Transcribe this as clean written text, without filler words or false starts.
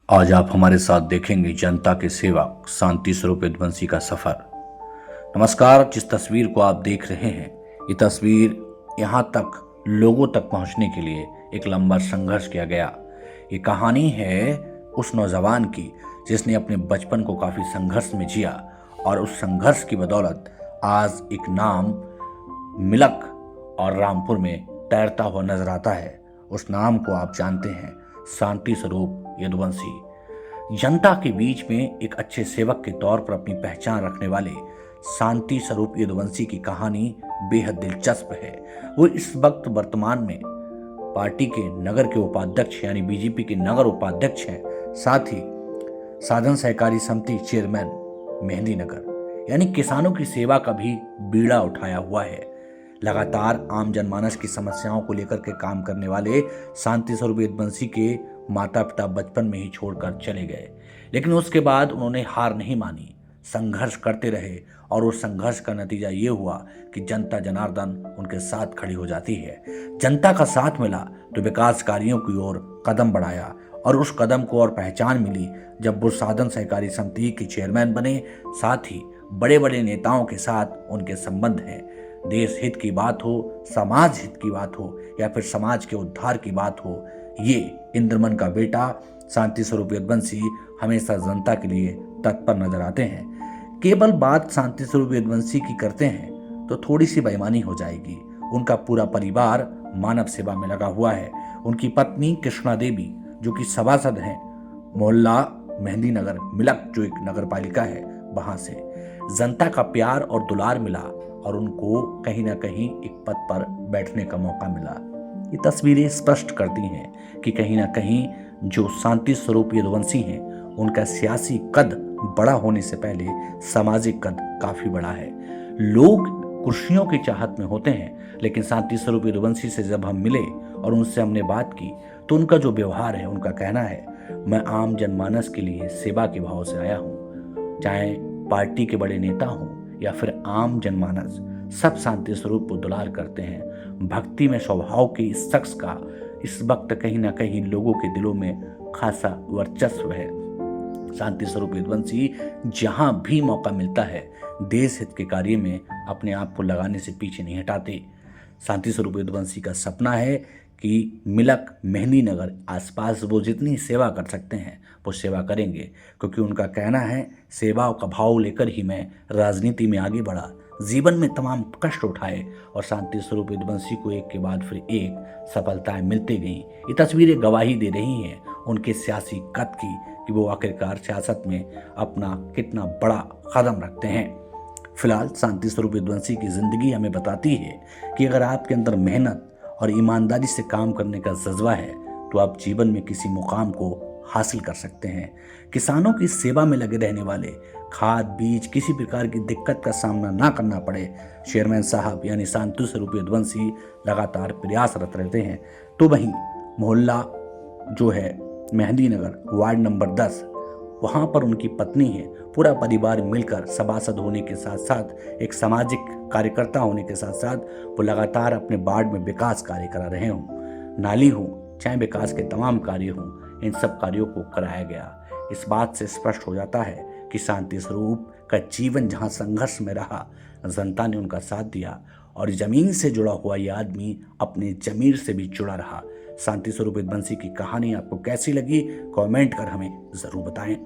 आज आप हमारे साथ देखेंगे जनता के सेवक शांति स्वरूप यदुवंशी का सफर। नमस्कार। जिस तस्वीर को आप देख रहे हैं, ये तस्वीर यहाँ तक लोगों तक पहुँचने के लिए एक लंबा संघर्ष किया गया। ये कहानी है उस नौजवान की जिसने अपने बचपन को काफ़ी संघर्ष में जिया और उस संघर्ष की बदौलत आज एक नाम मिलक और रामपुर में तैरता हुआ नजर आता है। उस नाम को आप जानते हैं, शांति स्वरूप यदुवंशी। जनता के बीच में एक अच्छे सेवक के तौर पर अपनी पहचान रखने वाले शांति स्वरूप यदुवंशी की कहानी बेहद दिलचस्प है। वो इस वक्त वर्तमान में पार्टी के नगर के उपाध्यक्ष यानी बीजेपी के नगर उपाध्यक्ष हैं, साथ ही साधन सहकारी समिति चेयरमैन मेहंदी नगर, यानी किसानों की सेवा का भी बीड़ा उठाया हुआ है। लगातार आम जनमानस की समस्याओं को लेकर के काम करने वाले शांति स्वरूप यदुवंशी के माता पिता बचपन में ही छोड़कर चले गए, लेकिन उसके बाद उन्होंने हार नहीं मानी, संघर्ष करते रहे और उस संघर्ष का नतीजा ये हुआ कि जनता जनार्दन उनके साथ खड़ी हो जाती है। जनता का साथ मिला तो विकास कार्यों की ओर कदम बढ़ाया और उस कदम को और पहचान मिली जब वो साधन सहकारी समिति के चेयरमैन बने। साथ ही बड़े बड़े नेताओं के साथ उनके संबंध हैं। देश हित की बात हो, समाज हित की बात हो या फिर समाज के उद्धार की बात हो, ये इंद्रमन का बेटा शांति स्वरूप यदुवंशी हमेशा जनता के लिए तत्पर नजर आते हैं। केवल बात शांति स्वरूप यदुवंशी की करते हैं तो थोड़ी सी बेईमानी हो जाएगी। उनका पूरा परिवार मानव सेवा में लगा हुआ है। उनकी पत्नी कृष्णा देवी जो कि सभासद हैं मोहल्ला मेहंदी नगर मिलक, जो एक नगर पालिका है, वहां से जनता का प्यार और दुलार मिला और उनको कहीं ना कहीं एक पद पर बैठने का मौका मिला। ये तस्वीरें स्पष्ट करती हैं कि कहीं ना कहीं जो शांति स्वरूप यदुवंशी हैं, उनका सियासी कद बड़ा होने से पहले सामाजिक कद काफी बड़ा है। लोग कुर्सियों की चाहत में होते हैं, लेकिन शांति स्वरूप यदुवंशी से जब हम मिले और उनसे हमने बात की तो उनका जो व्यवहार है, उनका कहना है, मैं आम जनमानस के लिए सेवा के भाव से आया हूँ। चाहे पार्टी के बड़े नेता हों या फिर आम जनमानस, सब शांति स्वरूप को दुलार करते हैं। भक्ति में स्वभाव के इस शख्स का इस वक्त कहीं ना कहीं लोगों के दिलों में खासा वर्चस्व है। शांति स्वरूप यदुवंशी जहां भी मौका मिलता है, देश हित के कार्य में अपने आप को लगाने से पीछे नहीं हटाते। शांति स्वरूप यदुवंशी का सपना है कि मिलक मेहंदी नगर आसपास वो जितनी सेवा कर सकते हैं वो सेवा करेंगे, क्योंकि उनका कहना है सेवा का भाव लेकर ही मैं राजनीति में आगे बढ़ा, जीवन में तमाम कष्ट उठाए और शांति स्वरूप यदुवंशी को एक के बाद फिर एक सफलताएं मिलती गईं। ये तस्वीरें गवाही दे रही हैं उनके सियासी कद की कि वो आखिरकार सियासत में अपना कितना बड़ा कदम रखते हैं। फिलहाल शांति स्वरूप यदुवंशी की जिंदगी हमें बताती है कि अगर आपके अंदर मेहनत और ईमानदारी से काम करने का जज्बा है तो आप जीवन में किसी मुकाम को हासिल कर सकते हैं। किसानों की सेवा में लगे रहने वाले, खाद बीज किसी प्रकार की दिक्कत का सामना ना करना पड़े, चेयरमैन साहब यानी शांति स्वरूप यदुवंशी लगातार प्रयासरत रहते हैं। तो वहीं मोहल्ला जो है मेहंदी नगर वार्ड नंबर 10, वहाँ पर उनकी पत्नी है, पूरा परिवार मिलकर सभासद होने के साथ साथ एक सामाजिक कार्यकर्ता होने के साथ साथ वो लगातार अपने वार्ड में विकास कार्य करा रहे हों। नाली हो चाहे विकास के तमाम कार्य हों, इन सब कार्यों को कराया गया। इस बात से स्पष्ट हो जाता है कि शांति स्वरूप का जीवन जहाँ संघर्ष में रहा, जनता ने उनका साथ दिया और जमीन से जुड़ा हुआ ये आदमी अपने जमीर से भी जुड़ा रहा। शांति स्वरूप यदुवंशी की कहानी आपको कैसी लगी, कमेंट कर हमें ज़रूर बताएं।